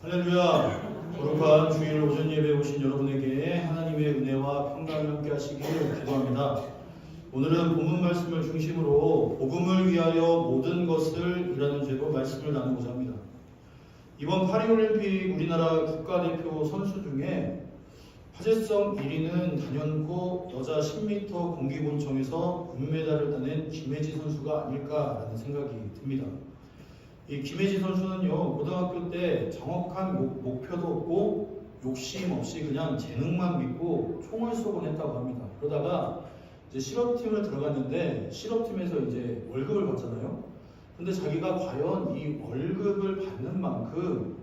할렐루야. 거룩한 주일 오전 예배 오신 여러분에게 하나님의 은혜와 평강을 함께 하시기를 기도합니다. 오늘은 본문 말씀을 중심으로 복음을 위하여 모든 것을 이라는 제목 말씀을 나누고자 합니다. 이번 파리올림픽 우리나라 국가대표 선수 중에 화제성 1위는 단연코 여자 10m 공기본청에서 은메달을 따낸 김혜지 선수가 아닐까라는 생각이 듭니다. 이 김혜지 선수는요, 고등학교 때 정확한 목표도 없고 욕심 없이 그냥 재능만 믿고 총을 쏘곤 했다고 합니다. 그러다가 이제 실업팀을 들어갔는데 실업팀에서 이제 월급을 받잖아요. 근데 자기가 과연 이 월급을 받는 만큼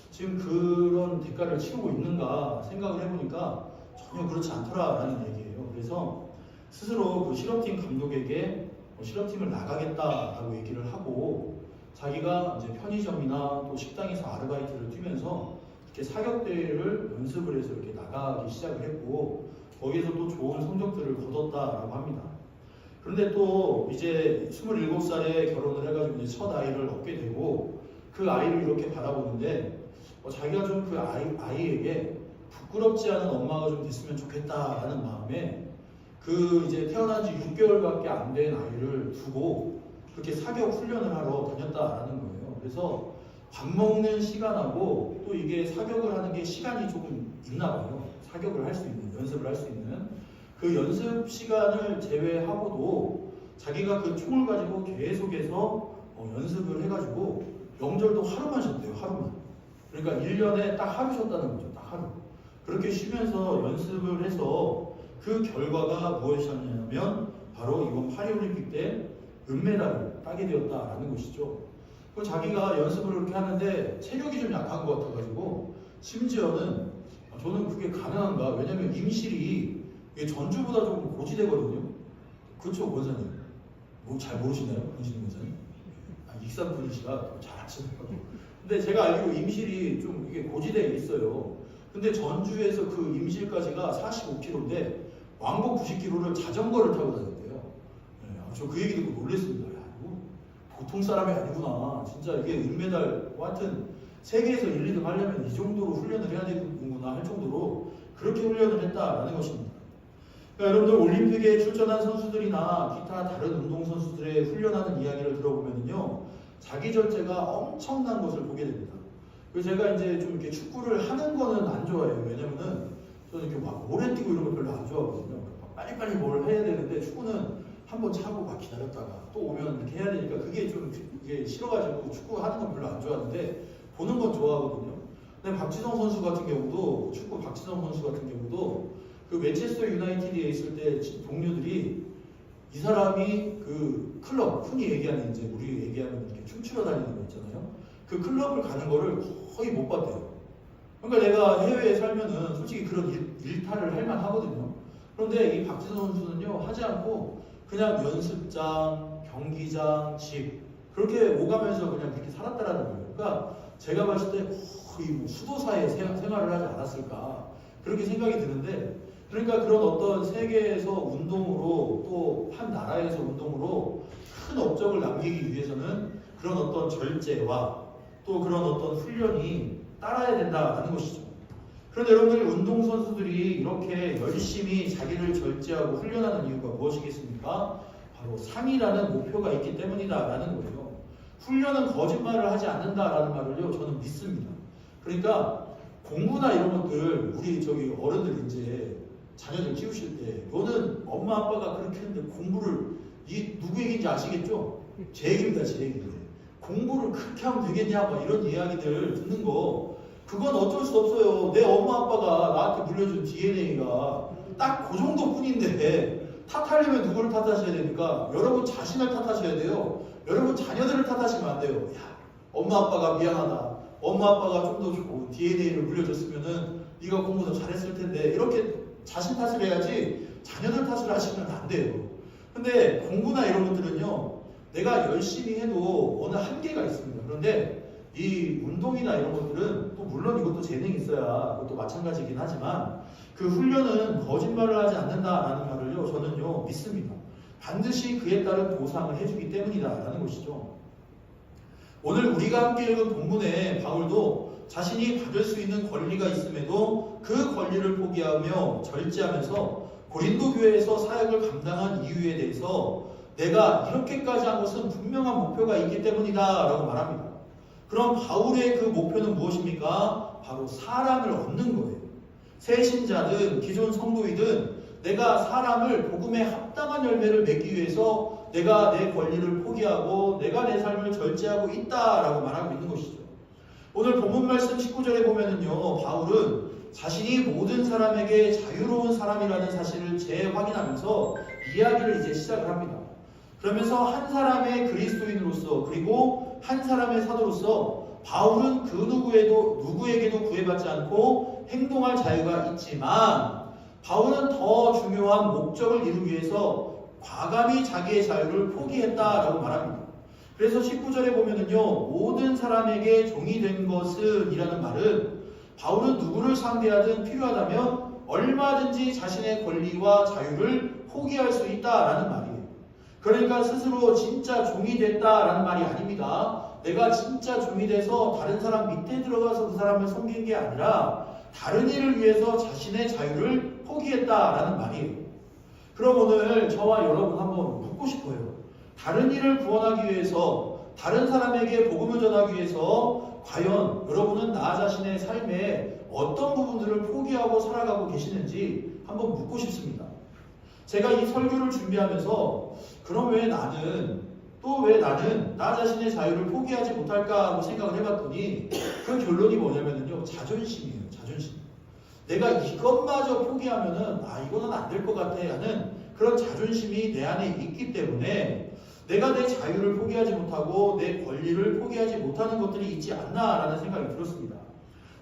지금 그런 대가를 치르고 있는가 생각을 해보니까 전혀 그렇지 않더라라는 얘기예요. 그래서 스스로 그 실업팀 감독에게 실업팀을 나가겠다라고 얘기를 하고 자기가 이제 편의점이나 또 식당에서 아르바이트를 뛰면서 이렇게 사격대회를 연습을 해서 이렇게 나가기 시작을 했고 거기서 또 좋은 성적들을 거뒀다라고 합니다. 그런데 또 이제 27살에 결혼을 해가지고 이제 첫 아이를 얻게 되고 그 아이를 이렇게 바라보는데 자기가 좀 그 아이에게 부끄럽지 않은 엄마가 좀 됐으면 좋겠다라는 마음에 그 이제 태어난 지 6개월밖에 안 된 아이를 두고 그렇게 사격 훈련을 하러 다녔다라는 거예요. 그래서 밥 먹는 시간하고 또 이게 사격을 하는 게 시간이 조금 있나 봐요. 사격을 할 수 있는, 연습을 할 수 있는 그 연습 시간을 제외하고도 자기가 그 총을 가지고 계속해서 연습을 해가지고 명절도 하루만 쉬었대요. 하루만. 그러니까 1년에 딱 하루 쉬었다는 거죠. 딱 하루. 그렇게 쉬면서 연습을 해서 그 결과가 무엇이었냐면 바로 이번 파리올림픽 때 은메달을 따게 되었다라는 것이죠. 그 자기가 연습을 그렇게 하는데 체력이 좀 약한 것 같아가지고 심지어는 저는 그게 가능한가? 왜냐면 임실이 전주보다 조금 고지대거든요. 그렇죠, 권사님? 뭐 잘 모르시나요, 권시진 권사님? 익산 분이시라 잘 아시더라고요. 근데 제가 알기로 임실이 좀 이게 고지대에 있어요. 근데 전주에서 그 임실까지가 45km인데 왕복 90km를 자전거를 타고 다녔대요. 저 그 얘기 듣고 놀랐습니다. 야, 이거 보통 사람이 아니구나. 진짜 이게 은메달, 하여튼 세계에서 1, 2등 하려면 이 정도로 훈련을 해야 되는구나 할 정도로 그렇게 훈련을 했다라는 것입니다. 그러니까 여러분들 올림픽에 출전한 선수들이나 기타 다른 운동선수들의 훈련하는 이야기를 들어보면요. 자기 절제가 엄청난 것을 보게 됩니다. 그래서 제가 이제 좀 이렇게 축구를 하는 거는 안 좋아해요. 왜냐면은 저는 이렇게 막 오래 뛰고 이런 거 별로 안 좋아하거든요. 빨리빨리 뭘 해야 되는데 축구는 한번 차고 막 기다렸다가 또 오면 이렇게 해야 되니까 그게 좀 이게 싫어가지고 축구 하는 건 별로 안 좋아하는데 보는 건 좋아하거든요. 근데 박지성 선수 같은 경우도 축구 박지성 선수 같은 경우도 그 맨체스터 유나이티드에 있을 때 동료들이 이 사람이 그 클럽 흔히 얘기하는 이제 우리 얘기하는 이렇게 춤추러 다니는 거 있잖아요. 그 클럽을 가는 거를 거의 못 봤대요. 그러니까 내가 해외에 살면은 솔직히 그런 일탈을 할 만하거든요. 그런데 이 박지성 선수는요 하지 않고 그냥 연습장, 경기장, 집 그렇게 오가면서 그냥 그렇게 살았다라는 거예요. 그러니까 제가 봤을 때 거의 뭐 수도사에 생활을 하지 않았을까 그렇게 생각이 드는데 그러니까 그런 어떤 세계에서 운동으로 또 한 나라에서 운동으로 큰 업적을 남기기 위해서는 그런 어떤 절제와 또 그런 어떤 훈련이 따라야 된다는 것이죠. 그런데 여러분들 운동선수들이 이렇게 열심히 자기를 절제하고 훈련하는 이유가 무엇이겠습니까? 바로 상이라는 목표가 있기 때문이다라는 거예요. 훈련은 거짓말을 하지 않는다라는 말을요 저는 믿습니다. 그러니까 공부나 이런 것들 우리 저기 어른들 이제 자녀들 키우실 때 너는 엄마 아빠가 그렇게 했는데 공부를 이 누구 얘기인지 아시겠죠? 제 얘기입니다. 제 얘기인데 공부를 그렇게 하면 되겠냐 막 이런 이야기들 듣는 거 그건 어쩔 수 없어요. 내 엄마 아빠가 나한테 물려준 DNA가 딱 그 정도뿐인데 탓하려면 누구를 탓하셔야 됩니까? 여러분 자신을 탓하셔야 돼요. 여러분 자녀들을 탓하시면 안 돼요. 야, 엄마 아빠가 미안하다. 엄마 아빠가 좀 더 좋은 DNA를 물려줬으면은 네가 공부 더 잘했을 텐데 이렇게 자신 탓을 해야지 자녀들 탓을 하시면 안 돼요. 근데 공부나 이런 것들은요 내가 열심히 해도 어느 한계가 있습니다. 그런데 이 운동이나 이런 것들은 또 물론 이것도 재능이 있어야 그것도 마찬가지이긴 하지만 그 훈련은 거짓말을 하지 않는다라는 말을요 저는요 믿습니다. 반드시 그에 따른 보상을 해주기 때문이다라는 것이죠. 오늘 우리가 함께 읽은 본문에 바울도 자신이 받을 수 있는 권리가 있음에도 그 권리를 포기하며 절제하면서 고린도 교회에서 사역을 감당한 이유에 대해서 내가 이렇게까지 한 것은 분명한 목표가 있기 때문이다 라고 말합니다. 그럼 바울의 그 목표는 무엇입니까? 바로 사람을 얻는 거예요. 새 신자든 기존 성도이든 내가 사람을 복음에 합당한 열매를 맺기 위해서 내가 내 권리를 포기하고 내가 내 삶을 절제하고 있다라고 말하고 있는 것이죠. 오늘 본문 말씀 19절에 보면은요, 바울은 자신이 모든 사람에게 자유로운 사람이라는 사실을 재확인하면서 이야기를 이제 시작을 합니다. 그러면서 한 사람의 그리스도인으로서 그리고 한 사람의 사도로서 바울은 그 누구에게도 구애받지 않고 행동할 자유가 있지만 바울은 더 중요한 목적을 이루기 위해서 과감히 자기의 자유를 포기했다라고 말합니다. 그래서 19절에 보면은요, 모든 사람에게 종이 된 것은 이라는 말은 바울은 누구를 상대하든 필요하다면 얼마든지 자신의 권리와 자유를 포기할 수 있다라는 말이에요. 그러니까 스스로 진짜 종이 됐다라는 말이 아닙니다. 내가 진짜 종이 돼서 다른 사람 밑에 들어가서 그 사람을 섬긴 게 아니라 다른 일을 위해서 자신의 자유를 포기했다라는 말이에요. 그럼 오늘 저와 여러분 한번 묻고 싶어요. 다른 일을 구원하기 위해서 다른 사람에게 복음을 전하기 위해서 과연 여러분은 나 자신의 삶에 어떤 부분들을 포기하고 살아가고 계시는지 한번 묻고 싶습니다. 제가 이 설교를 준비하면서 그럼 왜 나는 나 자신의 자유를 포기하지 못할까 하고 생각을 해봤더니 그 결론이 뭐냐면요, 자존심이에요. 자존심. 내가 이것마저 포기하면은 이거는 안 될 것 같아 하는 그런 자존심이 내 안에 있기 때문에 내가 내 자유를 포기하지 못하고 내 권리를 포기하지 못하는 것들이 있지 않나라는 생각이 들었습니다.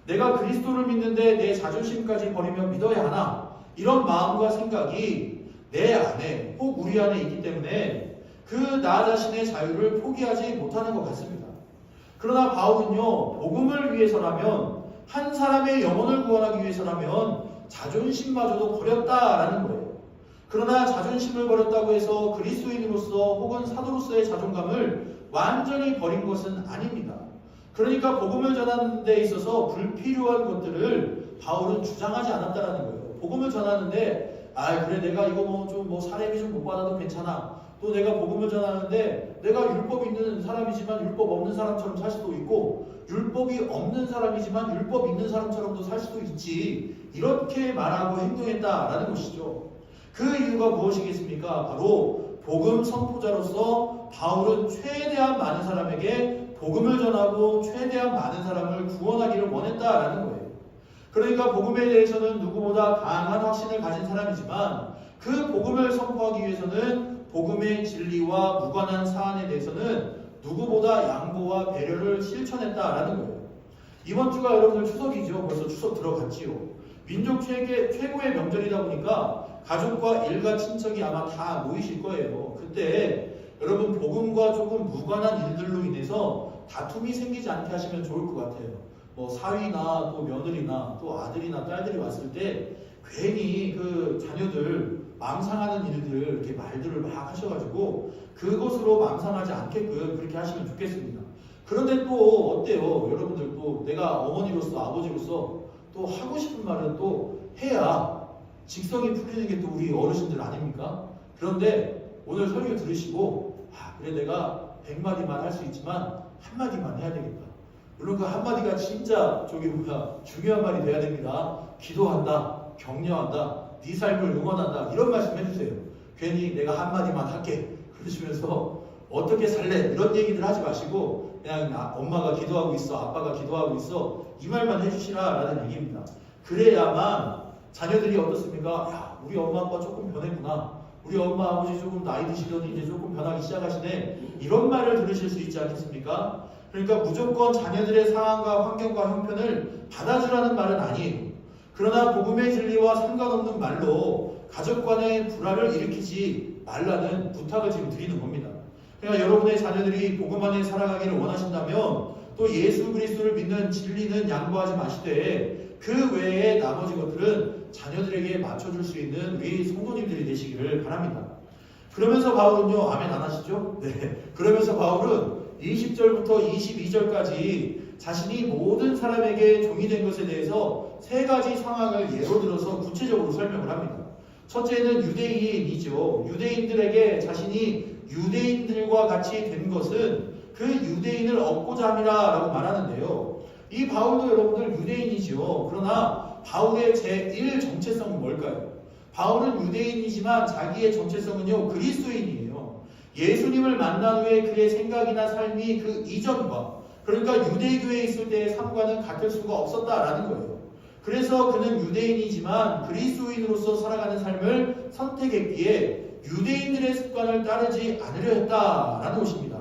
내가 그리스도를 믿는데 내 자존심까지 버리며 믿어야 하나, 이런 마음과 생각이 내 안에 혹 우리 안에 있기 때문에 그 나 자신의 자유를 포기하지 못하는 것 같습니다. 그러나 바울은요, 복음을 위해서라면, 한 사람의 영혼을 구원하기 위해서라면 자존심마저도 버렸다라는 거예요. 그러나 자존심을 버렸다고 해서 그리스도인으로서 혹은 사도로서의 자존감을 완전히 버린 것은 아닙니다. 그러니까 복음을 전하는 데 있어서 불필요한 것들을 바울은 주장하지 않았다라는 거예요. 복음을 전하는데 그래 내가 이거 좀 사례비 좀 못 받아도 괜찮아. 또 내가 복음을 전하는데 내가 율법 있는 사람이지만 율법 없는 사람처럼 살 수도 있고 율법이 없는 사람이지만 율법 있는 사람처럼도 살 수도 있지. 이렇게 말하고 행동했다라는 것이죠. 그 이유가 무엇이겠습니까? 바로 복음 선포자로서 바울은 최대한 많은 사람에게 복음을 전하고 최대한 많은 사람을 구원하기를 원했다라는 거예요. 그러니까 복음에 대해서는 누구보다 강한 확신을 가진 사람이지만 그 복음을 선포하기 위해서는 복음의 진리와 무관한 사안에 대해서는 누구보다 양보와 배려를 실천했다라는 거예요. 이번 주가 여러분들 추석이죠. 벌써 추석 들어갔지요. 민족 최고의 명절이다 보니까 가족과 일가 친척이 아마 다 모이실 거예요. 그때 여러분 복음과 조금 무관한 일들로 인해서 다툼이 생기지 않게 하시면 좋을 것 같아요. 사위나 또 며느리나 또 아들이나 딸들이 왔을 때 괜히 그 자녀들 마음 상하는 일들 이렇게 말들을 막 하셔가지고 그것으로 마음 상하지 않게끔 그렇게 하시면 좋겠습니다. 그런데 또 어때요? 여러분들 또 내가 어머니로서 아버지로서 또 하고 싶은 말은 또 해야 직성이 풀리는 게 또 우리 어르신들 아닙니까? 그런데 오늘 설교 들으시고 그래 내가 100마디만 할 수 있지만 한마디만 해야 되겠다. 물론 그 한마디가 진짜 중요한 말이 돼야 됩니다. 기도한다, 격려한다, 네 삶을 응원한다, 이런 말씀 해주세요. 괜히 내가 한마디만 할게 그러시면서 어떻게 살래 이런 얘기들 하지 마시고 그냥 엄마가 기도하고 있어, 아빠가 기도하고 있어, 이 말만 해주시라 라는 얘기입니다. 그래야만 자녀들이 어떻습니까? 우리 엄마 아빠 조금 변했구나, 우리 엄마 아버지 조금 나이 드시더니 이제 조금 변하기 시작하시네, 이런 말을 들으실 수 있지 않겠습니까? 그러니까 무조건 자녀들의 상황과 환경과 형편을 받아주라는 말은 아니에요. 그러나 복음의 진리와 상관없는 말로 가족 간의 불화를 일으키지 말라는 부탁을 지금 드리는 겁니다. 그러니까 여러분의 자녀들이 복음 안에 살아가기를 원하신다면 또 예수 그리스도를 믿는 진리는 양보하지 마시되 그 외에 나머지 것들은 자녀들에게 맞춰줄 수 있는 우리 성도님들이 되시기를 바랍니다. 그러면서 바울은요, 아멘 안 하시죠? 네. 그러면서 바울은 20절부터 22절까지 자신이 모든 사람에게 종이 된 것에 대해서 세 가지 상황을 예로 들어서 구체적으로 설명을 합니다. 첫째는 유대인이죠. 유대인들에게 자신이 유대인들과 같이 된 것은 그 유대인을 얻고자 함이라라고 말하는데요. 이 바울도 여러분들 유대인이죠. 그러나 바울의 제1 정체성은 뭘까요? 바울은 유대인이지만 자기의 정체성은요, 그리스도인이에요. 예수님을 만난 후에 그의 생각이나 삶이 그 이전과, 그러니까 유대교회에 있을 때의 삶과는 같을 수가 없었다라는 거예요. 그래서 그는 유대인이지만 그리스도인으로서 살아가는 삶을 선택했기에 유대인들의 습관을 따르지 않으려 했다라는 것입니다.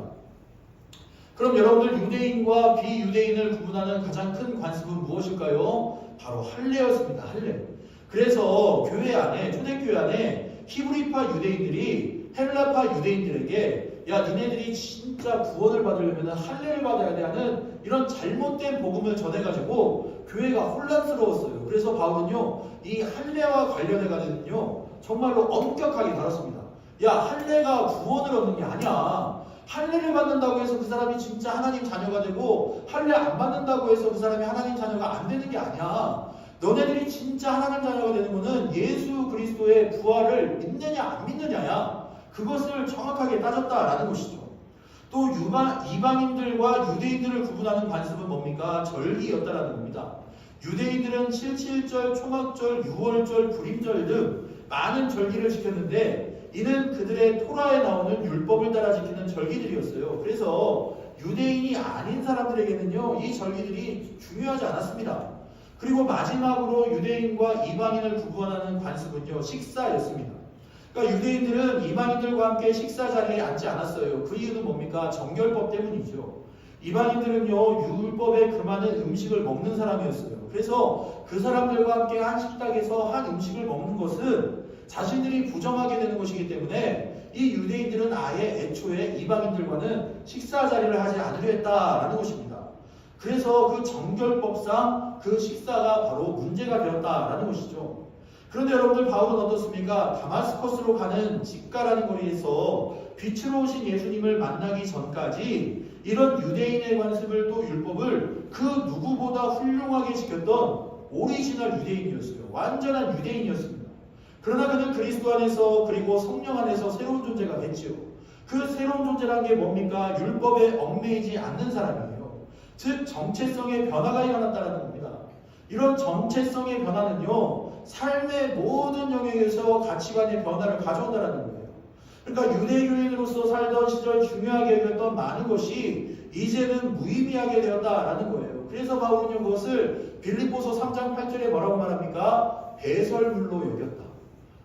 그럼 여러분들 유대인과 비유대인을 구분하는 가장 큰 관습은 무엇일까요? 바로 할례였습니다. 할례. 그래서 교회 안에, 초대교회 안에 히브리파 유대인들이 헬라파 유대인들에게 야, 니네들이 진짜 구원을 받으려면 할례를 받아야 돼 하는 이런 잘못된 복음을 전해가지고 교회가 혼란스러웠어요. 그래서 바울은요, 이 할례와 관련해가지고는요, 정말로 엄격하게 다뤘습니다. 야, 할례가 구원을 얻는 게 아니야. 할례를 받는다고 해서 그 사람이 진짜 하나님 자녀가 되고 할례 안 받는다고 해서 그 사람이 하나님 자녀가 안 되는 게 아니야. 너네들이 진짜 하나님 자녀가 되는 것은 예수 그리스도의 부활을 믿느냐 안 믿느냐야. 그것을 정확하게 따졌다라는 것이죠. 또 이방인들과 유대인들을 구분하는 관습은 뭡니까? 절기였다라는 겁니다. 유대인들은 77절, 초막절, 유월절, 불임절 등 많은 절기를 지켰는데 이는 그들의 토라에 나오는 율법을 따라 지키는 절기들이었어요. 그래서 유대인이 아닌 사람들에게는요, 이 절기들이 중요하지 않았습니다. 그리고 마지막으로 유대인과 이방인을 구분하는 관습은요, 식사였습니다. 그러니까 유대인들은 이방인들과 함께 식사 자리에 앉지 않았어요. 그 이유는 뭡니까? 정결법 때문이죠. 이방인들은요, 율법에 금하는 음식을 먹는 사람이었어요. 그래서 그 사람들과 함께 한 식탁에서 한 음식을 먹는 것은 자신들이 부정하게 되는 것이기 때문에 이 유대인들은 아예 애초에 이방인들과는 식사 자리를 하지 않으려 했다라는 것입니다. 그래서 그 정결법상 그 식사가 바로 문제가 되었다라는 것이죠. 그런데 여러분들 바울은 어떻습니까? 다마스커스로 가는 직가라는 거리에서 빛으로 오신 예수님을 만나기 전까지 이런 유대인의 관습을 또 율법을 그 누구보다 훌륭하게 지켰던 오리지널 유대인이었어요. 완전한 유대인이었습니다. 그러나 그는 그리스도 안에서 그리고 성령 안에서 새로운 존재가 됐지요. 그 새로운 존재란 게 뭡니까? 율법에 얽매이지 않는 사람이에요. 즉 정체성의 변화가 일어났다는 겁니다. 이런 정체성의 변화는요, 삶의 모든 영역에서 가치관의 변화를 가져온다는 거예요. 그러니까 유대교인으로서 살던 시절 중요하게 여겼던 많은 것이 이제는 무의미하게 되었다라는 거예요. 그래서 바울은요, 그것을 빌립보서 3장 8절에 뭐라고 말합니까? 배설물로 여겼다.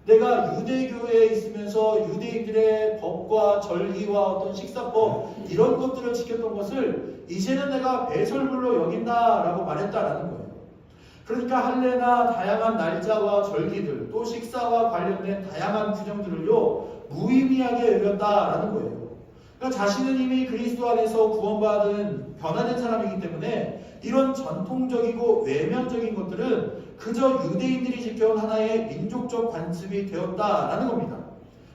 내가 유대교회에 있으면서 유대인들의 법과 절기와 어떤 식사법 이런 것들을 지켰던 것을 이제는 내가 배설물로 여긴다라고 말했다라는 거예요. 그러니까 할례나 다양한 날짜와 절기들 또 식사와 관련된 다양한 규정들을요, 무의미하게 여겼다라는 거예요. 그러니까 자신은 이미 그리스도 안에서 구원받은 변화된 사람이기 때문에 이런 전통적이고 외면적인 것들은 그저 유대인들이 지켜온 하나의 민족적 관습이 되었다라는 겁니다.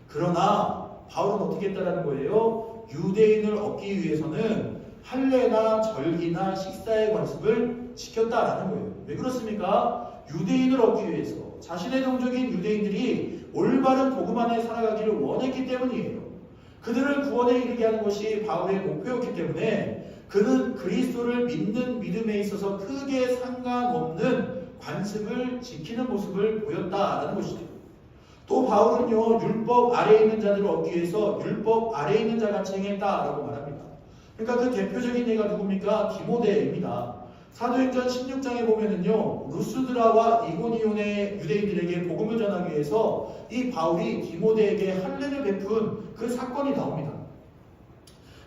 그러나 바울은 어떻게 했다라는 거예요? 유대인을 얻기 위해서는 할례나 절기나 식사의 관습을 지켰다라는 거예요. 왜 그렇습니까? 유대인을 얻기 위해서 자신의 동족인 유대인들이 올바른 복음 안에 살아가기를 원했기 때문이에요. 그들을 구원에 이르게 하는 것이 바울의 목표였기 때문에 그는 그리스도를 믿는 믿음에 있어서 크게 상관없는 관습을 지키는 모습을 보였다라는 것이죠. 또 바울은요, 율법 아래에 있는 자들을 얻기 위해서 율법 아래에 있는 자같이 행했다라고 말합니다. 그러니까 그 대표적인 예가 누굽니까? 디모데입니다. 사도행전 16장에 보면은요, 루스드라와 이고니온의 유대인들에게 복음을 전하기 위해서 이 바울이 디모데에게 할례를 베푼 그 사건이 나옵니다.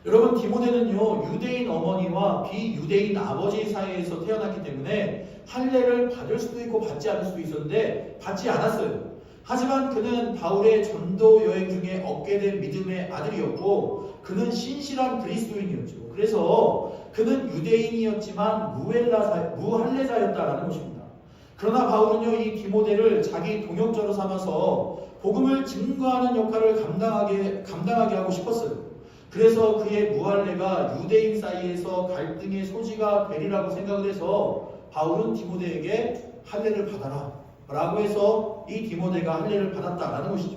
여러분, 디모데는요, 유대인 어머니와 비유대인 아버지 사이에서 태어났기 때문에 할례를 받을 수도 있고 받지 않을 수도 있었는데 받지 않았어요. 하지만 그는 바울의 전도 여행 중에 얻게 된 믿음의 아들이었고 그는 신실한 그리스도인이었죠. 그래서 그는 유대인이었지만 무할례자였다라는 것입니다. 그러나 바울은요, 이 디모데를 자기 동역자로 삼아서 복음을 증거하는 역할을 감당하게 하고 싶었어요. 그래서 그의 무할례가 유대인 사이에서 갈등의 소지가 되리라고 생각을 해서 바울은 디모데에게 할례를 받아라 라고 해서 이 디모데가 할례를 받았다라는 것이죠.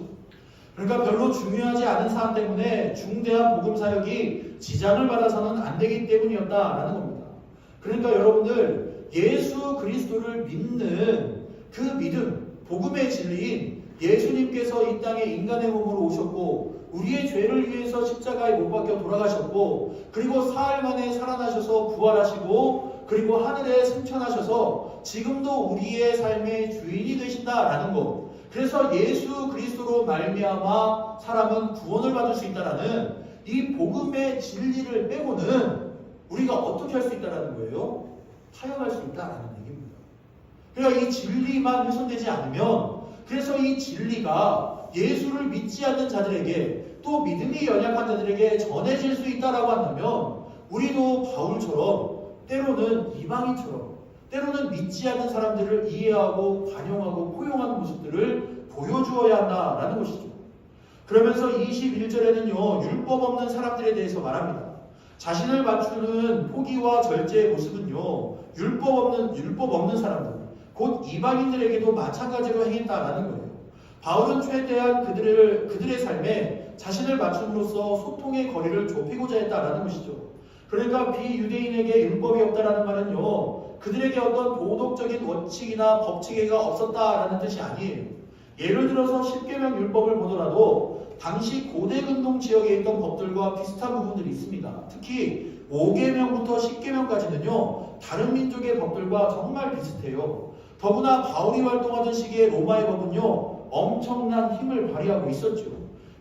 그러니까 별로 중요하지 않은 사안 때문에 중대한 복음 사역이 지장을 받아서는 안 되기 때문이었다라는 겁니다. 그러니까 여러분들 예수 그리스도를 믿는 그 믿음, 복음의 진리인 예수님께서 이 땅에 인간의 몸으로 오셨고 우리의 죄를 위해서 십자가에 못 박혀 돌아가셨고 그리고 사흘 만에 살아나셔서 부활하시고 그리고 하늘에 승천하셔서 지금도 우리의 삶의 주인이 되신다라는 것. 그래서 예수 그리스도로 말미암아 사람은 구원을 받을 수 있다라는 이 복음의 진리를 빼고는 우리가 어떻게 할 수 있다라는 거예요? 타협할 수 있다라는 얘기입니다. 그러니까 이 진리만 훼손되지 않으면 그래서 이 진리가 예수를 믿지 않는 자들에게 또 믿음이 연약한 자들에게 전해질 수 있다라고 한다면 우리도 바울처럼 때로는 이방인처럼 때로는 믿지 않는 사람들을 이해하고 관용하고 포용하는 모습들을 보여주어야 한다라는 것이죠. 그러면서 21절에는요. 율법 없는 사람들에 대해서 말합니다. 자신을 맞추는 포기와 절제의 모습은요. 율법 없는 사람들 곧 이방인들에게도 마찬가지로 행했다라는 거예요. 바울은 최대한 그들의 삶에 자신을 맞춤으로써 소통의 거리를 좁히고자 했다라는 것이죠. 그러니까 비유대인에게 율법이 없다라는 말은요. 그들에게 어떤 도덕적인 원칙이나 법칙가 없었다라는 뜻이 아니에요. 예를 들어서 십계명 율법을 보더라도 당시 고대 근동 지역에 있던 법들과 비슷한 부분들이 있습니다. 특히 5계명부터 10계명까지는요. 다른 민족의 법들과 정말 비슷해요. 더구나 바울이 활동하던 시기에 로마의 법은요. 엄청난 힘을 발휘하고 있었죠.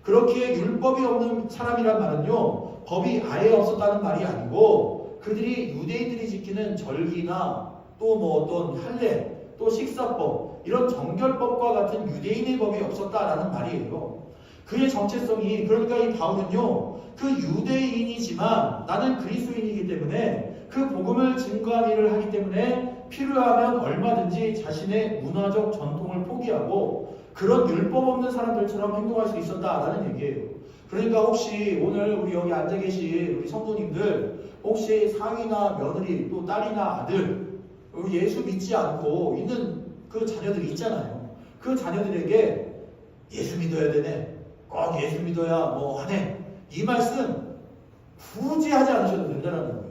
그렇기에 율법이 없는 사람이란 말은요. 법이 아예 없었다는 말이 아니고 그들이 유대인들이 지키는 절기나 또 뭐 어떤 할례 또 식사법 이런 정결법과 같은 유대인의 법이 없었다라는 말이에요. 그의 정체성이 그러니까 이 바울은요. 그 유대인이지만 나는 그리스도인이기 때문에 그 복음을 증거한 일을 하기 때문에 필요하면 얼마든지 자신의 문화적 전통을 포기하고 그런 율법 없는 사람들처럼 행동할 수 있었다라는 얘기예요. 그러니까 혹시 오늘 우리 여기 앉아 계신 우리 성도님들 혹시 사위나 며느리 또 딸이나 아들 예수 믿지 않고 있는 그 자녀들이 있잖아요. 그 자녀들에게 예수 믿어야 되네. 꼭 예수 믿어야 뭐 하네. 이 말씀 굳이 하지 않으셔도 된다는 거예요.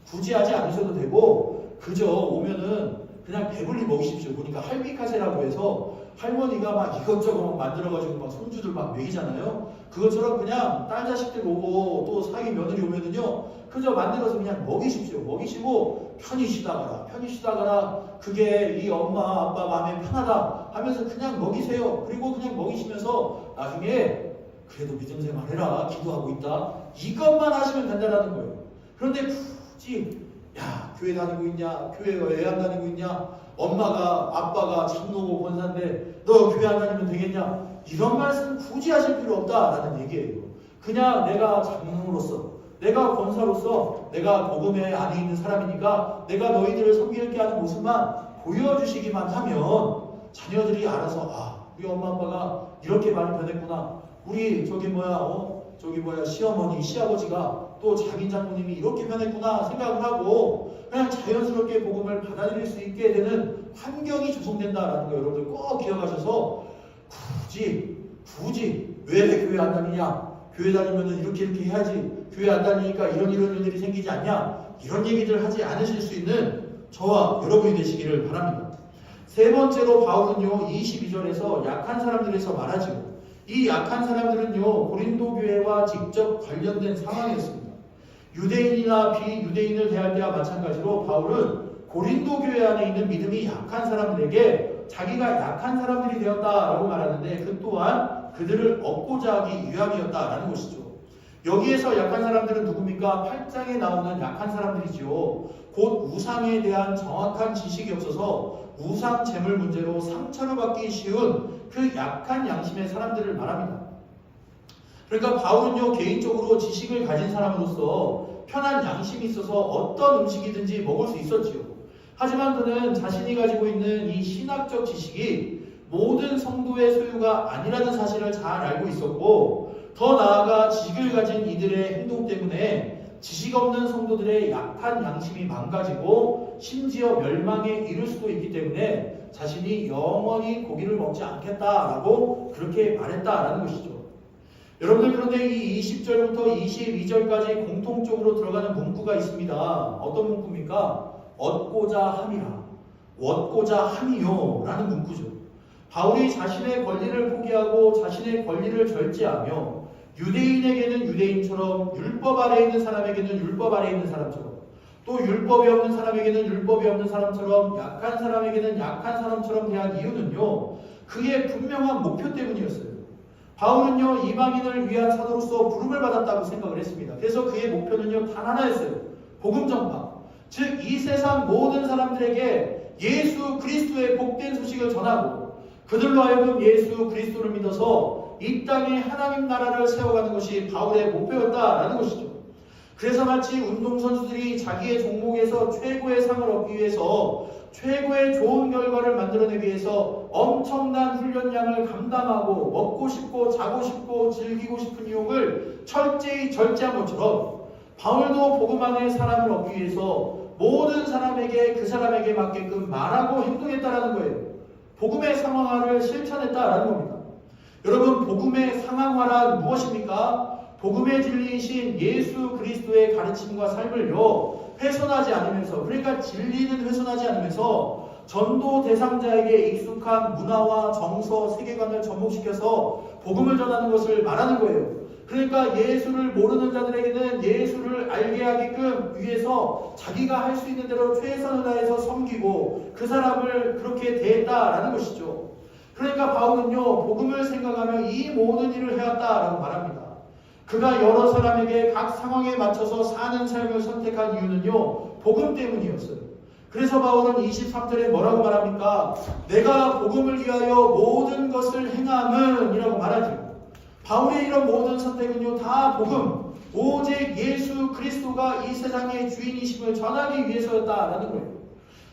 굳이 하지 않으셔도 되고 그저 오면은 그냥 배불리 먹이십시오. 보니까 할미카세라고 해서 할머니가 막 이것저것 만들어가지고 막 손주들 막 먹이잖아요. 그것처럼 그냥 딸 자식들 오고 또 사위 며느리 오면은요. 그저 만들어서 그냥 먹이십시오. 먹이시고 편히 쉬다가라. 그게 이 엄마 아빠 마음에 편하다 하면서 그냥 먹이세요. 그리고 그냥 먹이시면서 나중에 그래도 믿음 생활해라. 기도하고 있다. 이것만 하시면 된다는 거예요. 그런데 굳이 야 교회 다니고 있냐? 교회 왜 안 다니고 있냐? 엄마가 아빠가 장로고 권사인데 너 교회 안 다니면 되겠냐? 이런 말씀 굳이 하실 필요 없다라는 얘기예요. 그냥 내가 장로로서 내가 권사로서 내가 복음의 안에 있는 사람이니까 내가 너희들을 섬기게 하는 모습만 보여주시기만 하면 자녀들이 알아서 우리 엄마 아빠가 이렇게 많이 변했구나. 우리 시어머니 시아버지가 또 자기 장모님이 이렇게 변했구나 생각을 하고 그냥 자연스럽게 복음을 받아들일 수 있게 되는 환경이 조성된다라는 거 여러분들 꼭 기억하셔서 굳이 왜 교회 안 다니냐? 교회 다니면은 이렇게 해야지. 교회 안 다니니까 이런 일들이 생기지 않냐? 이런 얘기들 하지 않으실 수 있는 저와 여러분이 되시기를 바랍니다. 세 번째로 바울은요 22절에서 약한 사람들에서 말하죠. 이 약한 사람들은요 고린도 교회와 직접 관련된 상황이었습니다. 유대인이나 비유대인을 대할 때와 마찬가지로 바울은 고린도 교회 안에 있는 믿음이 약한 사람들에게 자기가 약한 사람들이 되었다라고 말하는데 그 또한 그들을 얻고자 하기 위함이었다라는 것이죠. 여기에서 약한 사람들은 누굽니까? 8장에 나오는 약한 사람들이죠. 곧 우상에 대한 정확한 지식이 없어서 우상 제물 문제로 상처를 받기 쉬운 그 약한 양심의 사람들을 말합니다. 그러니까 바울은요 개인적으로 지식을 가진 사람으로서 편한 양심이 있어서 어떤 음식이든지 먹을 수 있었지요. 하지만 그는 자신이 가지고 있는 이 신학적 지식이 모든 성도의 소유가 아니라는 사실을 잘 알고 있었고 더 나아가 지식을 가진 이들의 행동 때문에 지식 없는 성도들의 약한 양심이 망가지고 심지어 멸망에 이를 수도 있기 때문에 자신이 영원히 고기를 먹지 않겠다라고 그렇게 말했다라는 것이죠. 여러분들, 그런데 이 20절부터 22절까지 공통적으로 들어가는 문구가 있습니다. 어떤 문구입니까? 얻고자 함이라, 얻고자 함이요 라는 문구죠. 바울이 자신의 권리를 포기하고 자신의 권리를 절제하며 유대인에게는 유대인처럼, 율법 아래에 있는 사람에게는 율법 아래에 있는 사람처럼, 또 율법이 없는 사람에게는 율법이 없는 사람처럼, 약한 사람에게는 약한 사람처럼 대한 이유는요, 그의 분명한 목표 때문이었어요. 바울은요, 이방인을 위한 사도로서 부름을 받았다고 생각을 했습니다. 그래서 그의 목표는요, 단 하나였어요. 복음 전파. 즉, 이 세상 모든 사람들에게 예수 그리스도의 복된 소식을 전하고 그들로 하여금 예수 그리스도를 믿어서 이 땅에 하나님 나라를 세워가는 것이 바울의 목표였다라는 것이죠. 그래서 마치 운동선수들이 자기의 종목에서 최고의 상을 얻기 위해서, 최고의 좋은 결과를 만들어내기 위해서 엄청난 훈련량을 감당하고 먹고 싶고 자고 싶고 즐기고 싶은 유혹을 철저히 절제한 것처럼, 바울도 복음 안에 사람을 얻기 위해서 모든 사람에게 그 사람에게 맞게끔 말하고 행동했다라는 거예요. 복음의 상황화를 실천했다라는 겁니다. 여러분, 복음의 상황화란 무엇입니까? 복음의 진리이신 예수 그리스도의 가르침과 삶을요, 훼손하지 않으면서, 그러니까 진리는 훼손하지 않으면서 전도 대상자에게 익숙한 문화와 정서, 세계관을 접목시켜서 복음을 전하는 것을 말하는 거예요. 그러니까 예수를 모르는 자들에게는 예수를 알게 하게끔 위해서 자기가 할 수 있는 대로 최선을 다해서 섬기고 그 사람을 그렇게 대했다라는 것이죠. 그러니까 바울은요, 복음을 생각하며 이 모든 일을 해왔다라고 말합니다. 그가 여러 사람에게 각 상황에 맞춰서 사는 삶을 선택한 이유는요, 복음 때문이었어요. 그래서 바울은 23절에 뭐라고 말합니까? 내가 복음을 위하여 모든 것을 행함은 이라고 말하죠. 바울의 이런 모든 선택은요, 다 복음, 오직 예수 그리스도가 이 세상의 주인이심을 전하기 위해서였다라는 거예요.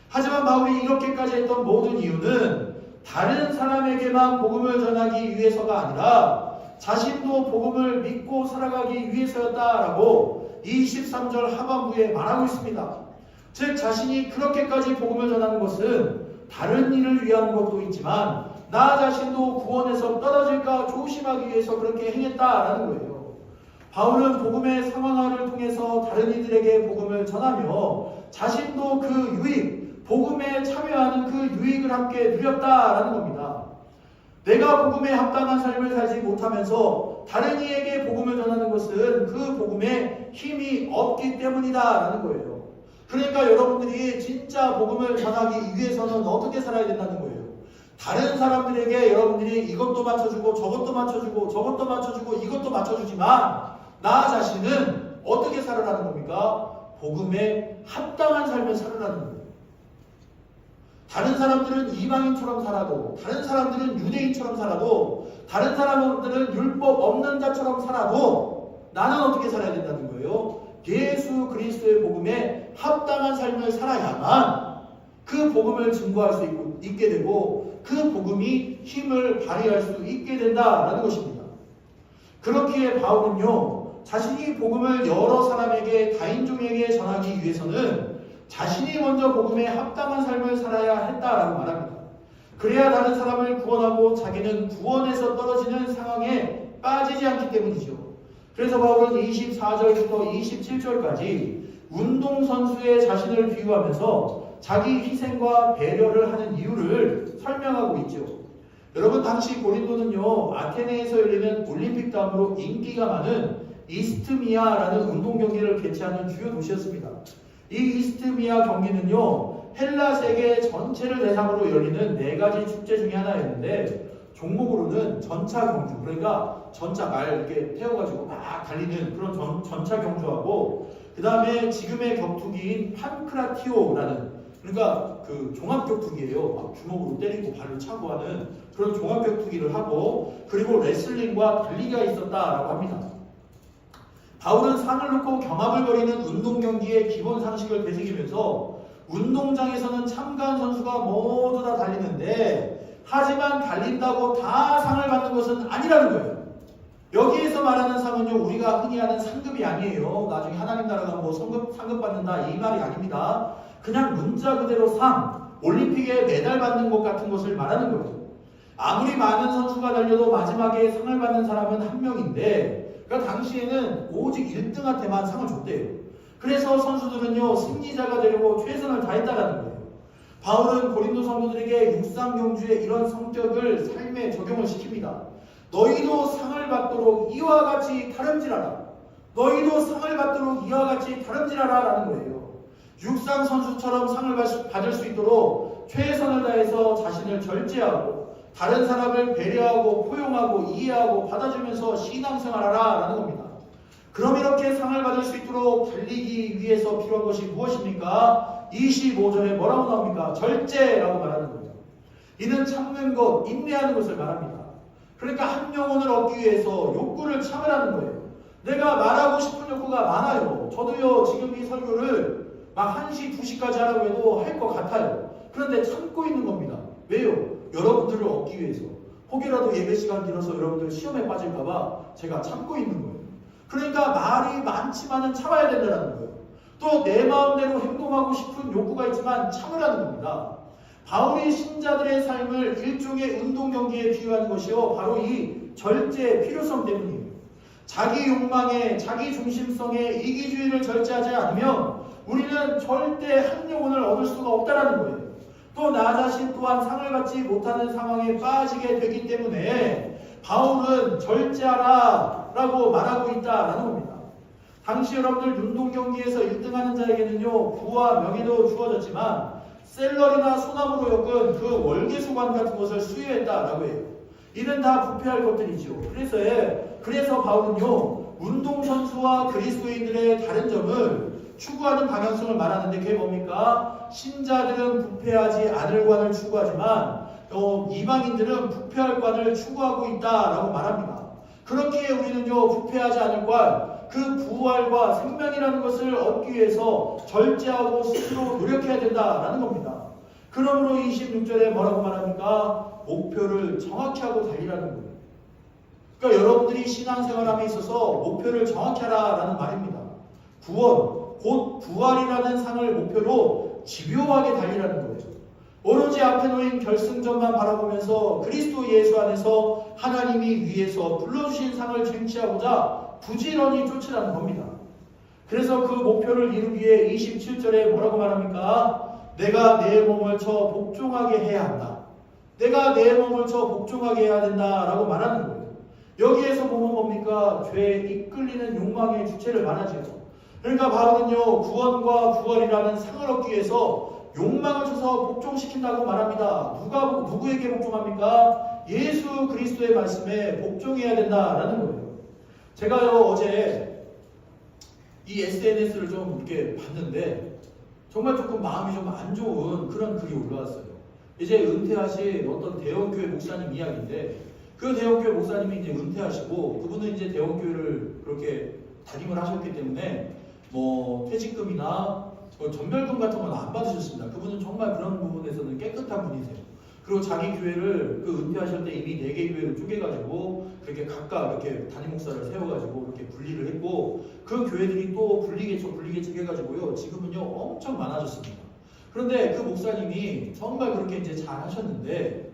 하지만 바울이 이렇게까지 했던 모든 이유는 다른 사람에게만 복음을 전하기 위해서가 아니라 자신도 복음을 믿고 살아가기 위해서였다라고 23절 하반부에 말하고 있습니다. 즉, 자신이 그렇게까지 복음을 전하는 것은 다른 일을 위한 것도 있지만 나 자신도 구원에서 떨어질까 조심하기 위해서 그렇게 행했다라는 거예요. 바울은 복음의 상황화를 통해서 다른 이들에게 복음을 전하며 자신도 그 유익, 복음에 참여하는 그 유익을 함께 누렸다라는 겁니다. 내가 복음에 합당한 삶을 살지 못하면서 다른 이에게 복음을 전하는 것은 그 복음에 힘이 없기 때문이다라는 거예요. 그러니까 여러분들이 진짜 복음을 전하기 위해서는 어떻게 살아야 된다는 거예요. 다른 사람들에게 여러분들이 이것도 맞춰주고 저것도 맞춰주고 저것도 맞춰주고 이것도 맞춰주지만 나 자신은 어떻게 살아라는 겁니까? 복음에 합당한 삶을 살아라는 거예요. 다른 사람들은 이방인처럼 살아도, 다른 사람들은 유대인처럼 살아도, 다른 사람들은 율법 없는 자처럼 살아도 나는 어떻게 살아야 된다는 거예요? 예수 그리스도의 복음에 합당한 삶을 살아야만 그 복음을 증거할 수 있게 되고 그 복음이 힘을 발휘할 수 있게 된다라는 것입니다. 그렇기에 바울은요, 자신이 복음을 여러 사람에게, 다인종에게 전하기 위해서는 자신이 먼저 복음에 합당한 삶을 살아야 했다라고 말합니다. 그래야 다른 사람을 구원하고 자기는 구원에서 떨어지는 상황에 빠지지 않기 때문이죠. 그래서 바울은 24절부터 27절까지 운동선수의 자신을 비유하면서 자기 희생과 배려를 하는 이유를 설명하고 있죠. 여러분, 당시 고린도는요, 아테네에서 열리는 올림픽 다음으로 인기가 많은 이스트미아라는 운동 경기를 개최하는 주요 도시였습니다. 이 이스트미아 경기는요, 헬라 세계 전체를 대상으로 열리는 4가지 축제 중에 하나였는데, 종목으로는 전차 경주, 그러니까 전차 말 이렇게 태워가지고 막 달리는 그런 전차 경주하고, 그 다음에 지금의 격투기인 판크라티오라는, 그러니까 그 종합격투기예요. 막 주먹으로 때리고 발을 차고 하는 그런 종합격투기를 하고, 그리고 레슬링과 달리기가 있었다라고 합니다. 바울은 상을 놓고 경합을 벌이는 운동 경기의 기본 상식을 되새기면서 운동장에서는 참가한 선수가 모두 다 달리는데, 하지만 달린다고 다 상을 받는 것은 아니라는 거예요. 여기에서 말하는 상은요, 우리가 흔히 하는 상급이 아니에요. 나중에 하나님 나라가 뭐 상급 받는다 이 말이 아닙니다. 그냥 문자 그대로 상, 올림픽에 메달 받는 것 같은 것을 말하는 거예요. 아무리 많은 선수가 달려도 마지막에 상을 받는 사람은 한 명인데, 그러니까 당시에는 오직 1등한테만 상을 줬대요. 그래서 선수들은요, 승리자가 되려고 최선을 다했다라는 거예요. 바울은 고린도 성도들에게 육상 경주의 이런 성격을 삶에 적용을 시킵니다. 너희도 상을 받도록 이와 같이 다름질하라. 너희도 상을 받도록 이와 같이 다름질하라 라는 거예요. 육상 선수처럼 상을 받을 수 있도록 최선을 다해서 자신을 절제하고 다른 사람을 배려하고 포용하고 이해하고 받아주면서 신앙생활하라 라는 겁니다. 그럼 이렇게 상을 받을 수 있도록 달리기 위해서 필요한 것이 무엇입니까? 25절에 뭐라고 나옵니까? 절제라고 말하는 거죠. 이는 참는 것, 인내하는 것을 말합니다. 그러니까 한 영혼을 얻기 위해서 욕구를 참으라는 거예요. 내가 말하고 싶은 욕구가 많아요. 저도요, 지금 이 설교를 막 1시, 2시까지 하라고 해도 할 것 같아요. 그런데 참고 있는 겁니다. 왜요? 여러분들을 얻기 위해서. 혹여라도 예배 시간 길어서 여러분들 시험에 빠질까봐 제가 참고 있는 거예요. 그러니까 말이 많지만은 참아야 된다는 거예요. 또 내 마음대로 행동하고 싶은 욕구가 있지만 참으라는 겁니다. 바울이 신자들의 삶을 일종의 운동 경기에 비유하는 것이요, 바로 이 절제의 필요성 때문이에요. 자기 욕망에, 자기 중심성에 이기주의를 절제하지 않으면 우리는 절대 한 영혼을 얻을 수가 없다라는 거예요. 또 나 자신 또한 상을 받지 못하는 상황에 빠지게 되기 때문에 바울은 절제하라 라고 말하고 있다라는 겁니다. 당시 여러분들 운동 경기에서 1등하는 자에게는요, 부와 명예도 주어졌지만 셀러리나 소나무로 엮은 그 월계수관 같은 것을 수여했다라고 해요. 이는 다 부패할 것들이죠. 그래서 바울은요, 운동선수와 그리스도인들의 다른 점을 추구하는 방향성을 말하는데 그게 뭡니까? 신자들은 부패하지 않을 관을 추구하지만 이방인들은 부패할 관을 추구하고 있다라고 말합니다. 그렇기에 우리는요, 부패하지 않을 관, 그 부활과 생명이라는 것을 얻기 위해서 절제하고 스스로 노력해야 된다라는 겁니다. 그러므로 26절에 뭐라고 말합니까? 목표를 정확히 하고 달리라는 거예요. 그러니까 여러분들이 신앙생활함에 있어서 목표를 정확히 하라라는 말입니다. 구원, 곧 부활이라는 상을 목표로 집요하게 달리라는 거예요. 오로지 앞에 놓인 결승점만 바라보면서 그리스도 예수 안에서 하나님이 위에서 불러주신 상을 쟁취하고자 부지런히 쫓으라는 겁니다. 그래서 그 목표를 이루기 위해 27절에 뭐라고 말합니까? 내가 내 몸을 쳐 복종하게 해야 한다. 내가 내 몸을 쳐 복종하게 해야 된다라고 말하는 거예요. 여기에서 보면 뭡니까? 죄에 이끌리는 욕망의 주체를 말하죠. 그러니까 바울은요, 구원과 부활이라는 상을 얻기 위해서 욕망을 줘서 복종시킨다고 말합니다. 누구에게 복종합니까? 예수 그리스도의 말씀에 복종해야 된다라는 거예요. 제가요, 어제 이 SNS를 좀 이렇게 봤는데 정말 조금 마음이 좀 안 좋은 그런 글이 올라왔어요. 이제 은퇴하신 어떤 대형교회 목사님 이야기인데, 그 대형교회 목사님이 이제 은퇴하시고 그분은 이제 대형교회를 그렇게 담임을 하셨기 때문에 뭐 퇴직금이나 전별금 같은 건 안 받으셨습니다. 그분은 정말 그런 부분에서는 깨끗한 분이세요. 그리고 자기 교회를 그 은퇴하실 때 이미 4개 교회로 쪼개가지고 그렇게 각각 이렇게 담임 목사를 세워가지고 이렇게 분리를 했고, 그 교회들이 또 분리개척 해가지고요, 지금은요 엄청 많아졌습니다. 그런데 그 목사님이 정말 그렇게 이제 잘 하셨는데,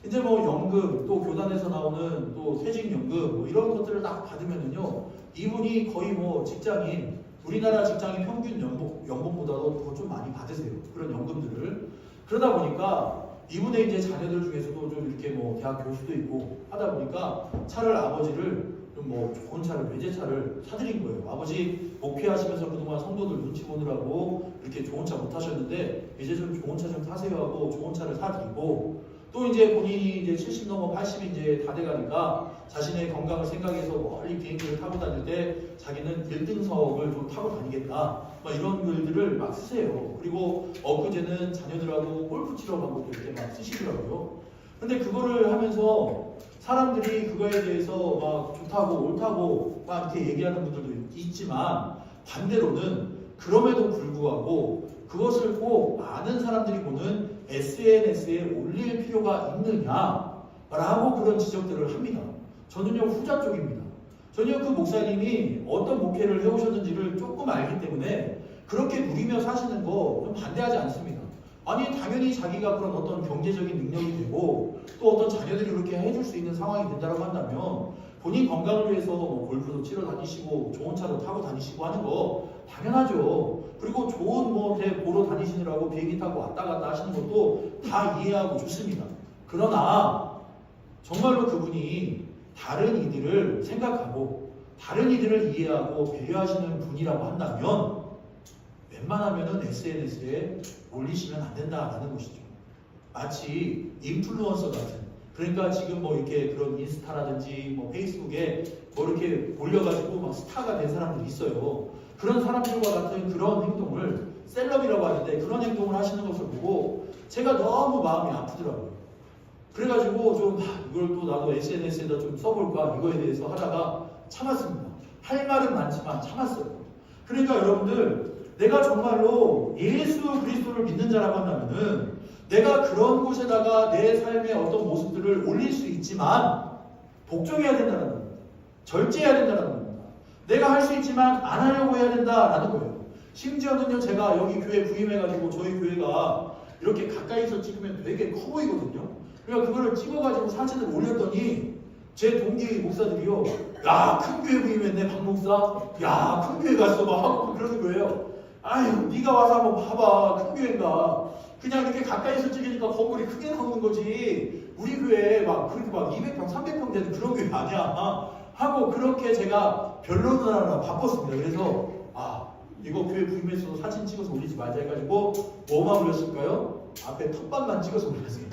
이제 뭐 연금, 또 교단에서 나오는 또 퇴직연금 뭐 이런 것들을 딱 받으면은요, 이분이 거의 뭐 직장인, 우리나라 직장인 평균 연봉보다도 더 좀 많이 받으세요. 그런 연금들을. 그러다 보니까 이분의 이제 자녀들 중에서도 좀 이렇게 뭐 대학 교수도 있고 하다 보니까 차를 아버지를 좀 뭐 좋은 차를, 외제차를 사드린 거예요. 아버지 목회하시면서 그동안 성도들 눈치 보느라고 이렇게 좋은 차 못 타셨는데 이제 좀 좋은 차 좀 타세요 하고 좋은 차를 사드리고, 또 이제 본인이 이제 70 넘어 80이 이제 다 돼가니까 자신의 건강을 생각해서 멀리 비행기를 타고 다닐 때 자기는 1등석을 좀 타고 다니겠다, 막 이런 글들을 막 쓰세요. 그리고 엊그제는 자녀들하고 골프 치러 간 것도 이렇게 막 쓰시더라고요. 근데 그거를 하면서 사람들이 그거에 대해서 막 좋다고 옳다고 막 이렇게 얘기하는 분들도 있지만, 반대로는 그럼에도 불구하고 그것을 꼭 많은 사람들이 보는 SNS에 올릴 필요가 있느냐라고 그런 지적들을 합니다. 저는요, 후자 쪽입니다. 전혀 그 목사님이 어떤 목회를 해오셨는지를 조금 알기 때문에 그렇게 누리며 사시는 거 좀 반대하지 않습니다. 아니 당연히 자기가 그런 어떤 경제적인 능력이 되고 또 어떤 자녀들이 그렇게 해줄 수 있는 상황이 된다고 한다면 본인 건강을 위해서 뭐 골프도 치러 다니시고 좋은 차도 타고 다니시고 하는 거 당연하죠. 그리고 좋은 뭐 대 보러 다니시느라고 비행기 타고 왔다 갔다 하시는 것도 다 이해하고 좋습니다. 그러나 정말로 그분이 다른 이들을 생각하고 다른 이들을 이해하고 배려하시는 분이라고 한다면 웬만하면은 SNS에 올리시면 안 된다라는 것이죠. 마치 인플루언서 같은, 그러니까 지금 뭐 이렇게 그런 인스타라든지 뭐 페이스북에 뭐 이렇게 올려가지고 막 스타가 된 사람들이 있어요. 그런 사람들과 같은 그런 행동을 셀럽이라고 하는데 그런 행동을 하시는 것을 보고 제가 너무 마음이 아프더라고요. 그래가지고 좀 이걸 또 나도 SNS에다 좀 써볼까 이거에 대해서 하다가 참았습니다. 할 말은 많지만 참았어요. 그러니까 여러분들 내가 정말로 예수 그리스도를 믿는 자라고 한다면은 내가 그런 곳에다가 내 삶의 어떤 모습들을 올릴 수 있지만 복종해야 된다는 겁니다. 절제해야 된다는 겁니다. 내가 할 수 있지만 안 하려고 해야 된다라는 거예요. 심지어는요 제가 여기 교회 부임해가지고 저희 교회가 이렇게 가까이서 찍으면 되게 커 보이거든요. 그러니까 그거를 찍어가지고 사진을 올렸더니 제 동기 목사들이요, 야 큰 교회 부임했네 박 목사, 야 큰 교회 갔어 막 하고 그러는 거예요. 아유 네가 와서 한번 봐봐 큰 교회인가. 그냥 이렇게 가까이서 찍으니까 건물이 크게 나오는 거지 우리 교회 막 그렇게 막 200평 300평 되는 그런 교회 아니야 하고 그렇게 제가 변론을 하느라 바빴습니다. 그래서 이거 교회 부임해서 사진 찍어서 올리지 말자 해가지고 뭐만 올렸을까요? 앞에 텃밭만 찍어서 올렸어요.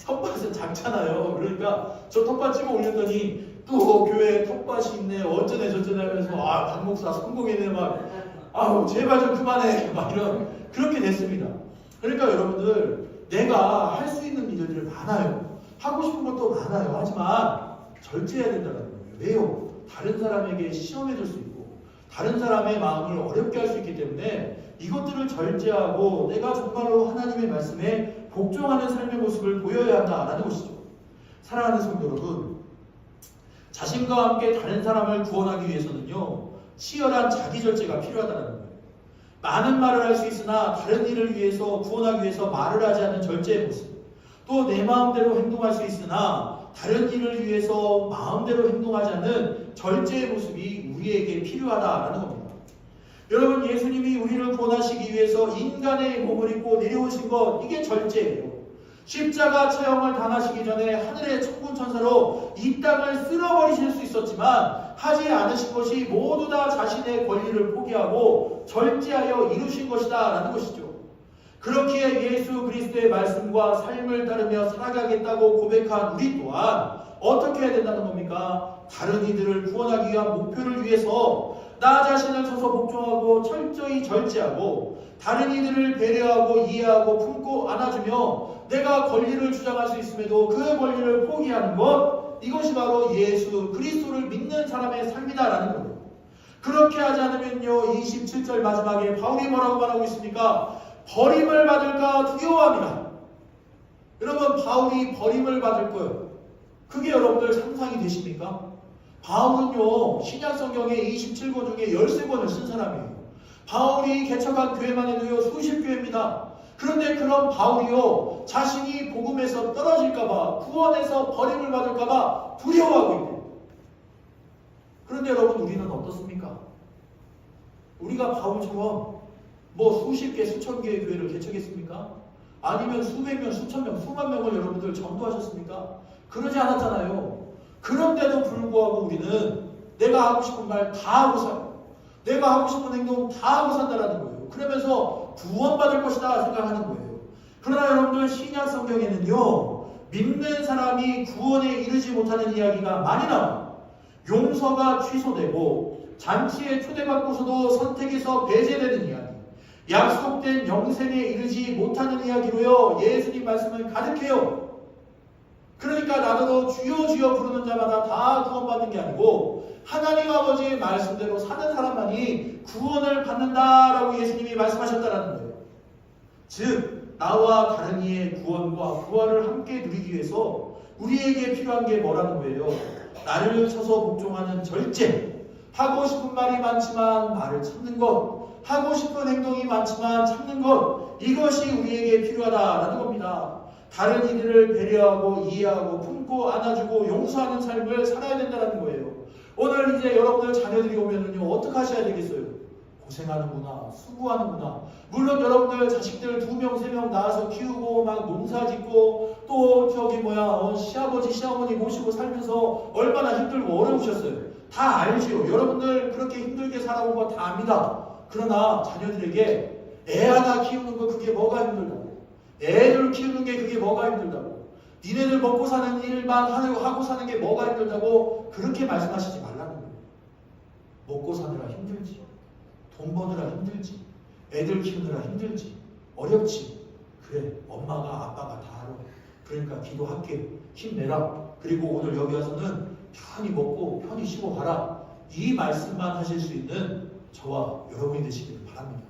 텃밭은 작잖아요. 그러니까 저 텃밭 찍어 올렸더니 또 교회에 텃밭이 있네 어쩌네 저쩌네 하면서 박 목사 성공했네 막 제발 좀 그만해 막 이런 그렇게 됐습니다. 그러니까 여러분들 내가 할 수 있는 일들이 많아요. 하고 싶은 것도 많아요. 하지만 절제해야 된다는 거예요. 왜요? 다른 사람에게 시험해 줄 수 있고 다른 사람의 마음을 어렵게 할 수 있기 때문에 이것들을 절제하고 내가 정말로 하나님의 말씀에 복종하는 삶의 모습을 보여야 한다라는 것이죠. 사랑하는 성도 여러분, 자신과 함께 다른 사람을 구원하기 위해서는요 치열한 자기 절제가 필요하다는 거예요. 많은 말을 할 수 있으나 다른 일을 위해서 구원하기 위해서 말을 하지 않는 절제의 모습, 또 내 마음대로 행동할 수 있으나 다른 일을 위해서 마음대로 행동하지 않는 절제의 모습이 우리에게 필요하다라는 겁니다. 여러분 예수님이 우리를 구원하시기 위해서 인간의 몸을 입고 내려오신 것 이게 절제예요. 십자가 처형을 당하시기 전에 하늘의 천군 천사로 이 땅을 쓸어버리실 수 있었지만 하지 않으신 것이 모두 다 자신의 권리를 포기하고 절제하여 이루신 것이다 라는 것이죠. 그렇기에 예수 그리스도의 말씀과 삶을 따르며 살아가겠다고 고백한 우리 또한 어떻게 해야 된다는 겁니까? 다른 이들을 구원하기 위한 목표를 위해서 나 자신을 서서 복종하고 철저히 절제하고 다른 이들을 배려하고 이해하고 품고 안아주며 내가 권리를 주장할 수 있음에도 그 권리를 포기하는 것, 이것이 바로 예수 그리스도를 믿는 사람의 삶이다라는 거예요. 그렇게 하지 않으면요 27절 마지막에 바울이 뭐라고 말하고 있습니까? 버림을 받을까 두려워합니다. 여러분 바울이 버림을 받을 거예요. 그게 여러분들 상상이 되십니까? 바울은요 신약성경에 27권 중에 13권을 쓴 사람이에요. 바울이 개척한 교회만 해도요 수십 교회입니다. 그런데 그런 바울이요 자신이 복음에서 떨어질까봐 구원에서 버림을 받을까봐 두려워하고 있대요. 그런데 여러분 우리는 어떻습니까? 우리가 바울처럼 뭐 수십 개 수천 개의 교회를 개척했습니까? 아니면 수백 명 수천 명 수만 명을 여러분들 전도하셨습니까? 그러지 않았잖아요. 그런데도 불구하고 우리는 내가 하고 싶은 말 다 하고 살아요. 내가 하고 싶은 행동 다 하고 산다라는 거예요. 그러면서 구원받을 것이다 생각하는 거예요. 그러나 여러분들 신약 성경에는요 믿는 사람이 구원에 이르지 못하는 이야기가 많이 나와요. 용서가 취소되고 잔치에 초대받고서도 선택해서 배제되는 이야기, 약속된 영생에 이르지 못하는 이야기로요 예수님 말씀을 가득해요. 그러니까 나더러 주여 주여 부르는 자마다 다 구원받는 게 아니고 하나님 아버지의 말씀대로 사는 사람만이 구원을 받는다라고 예수님이 말씀하셨다는 거예요. 즉 나와 다른 이의 구원과 부활을 함께 누리기 위해서 우리에게 필요한 게 뭐라는 거예요? 나를 쳐서 복종하는 절제, 하고 싶은 말이 많지만 말을 참는 것, 하고 싶은 행동이 많지만 참는 것, 이것이 우리에게 필요하다라는 겁니다. 다른 이들을 배려하고 이해하고 품고 안아주고 용서하는 삶을 살아야 된다는 거예요. 오늘 이제 여러분들 자녀들이 오면은요, 어떻게 하셔야 되겠어요? 고생하는구나, 수고하는구나. 물론 여러분들 자식들 2명, 3명 낳아서 키우고 막 농사 짓고 또 시아버지, 시어머니 모시고 살면서 얼마나 힘들고 어려우셨어요. 다 알지요. 여러분들 그렇게 힘들게 살아온 거 다 압니다. 그러나 자녀들에게 애 하나 키우는 거 그게 뭐가 힘들다고. 애들 키우는 게 그게 뭐가 힘들다고. 니네들 먹고 사는 일만 하고 사는 게 뭐가 힘들다고 그렇게 말씀하시지 말라는 거예요. 먹고 사느라 힘들지. 돈 버느라 힘들지. 애들 키우느라 힘들지. 어렵지. 그래, 엄마가 아빠가 다 알아. 그러니까 기도할게. 힘내라. 그리고 오늘 여기 와서는 편히 먹고 편히 쉬고 가라. 이 말씀만 하실 수 있는 저와 여러분이 되시기를 바랍니다.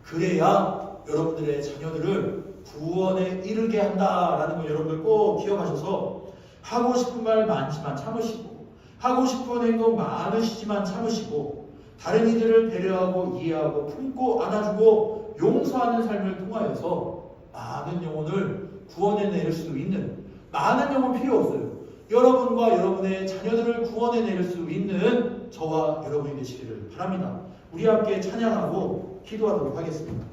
그래야 여러분들의 자녀들을 구원에 이르게 한다라는 걸 여러분들 꼭 기억하셔서 하고 싶은 말 많지만 참으시고 하고 싶은 행동 많으시지만 참으시고 다른 이들을 배려하고 이해하고 품고 안아주고 용서하는 삶을 통하여서 많은 영혼을 구원해 낼 수 있는, 많은 영혼 필요 없어요. 여러분과 여러분의 자녀들을 구원해 낼 수 있는 저와 여러분이 되시기를 바랍니다. 우리 함께 찬양하고 기도하도록 하겠습니다.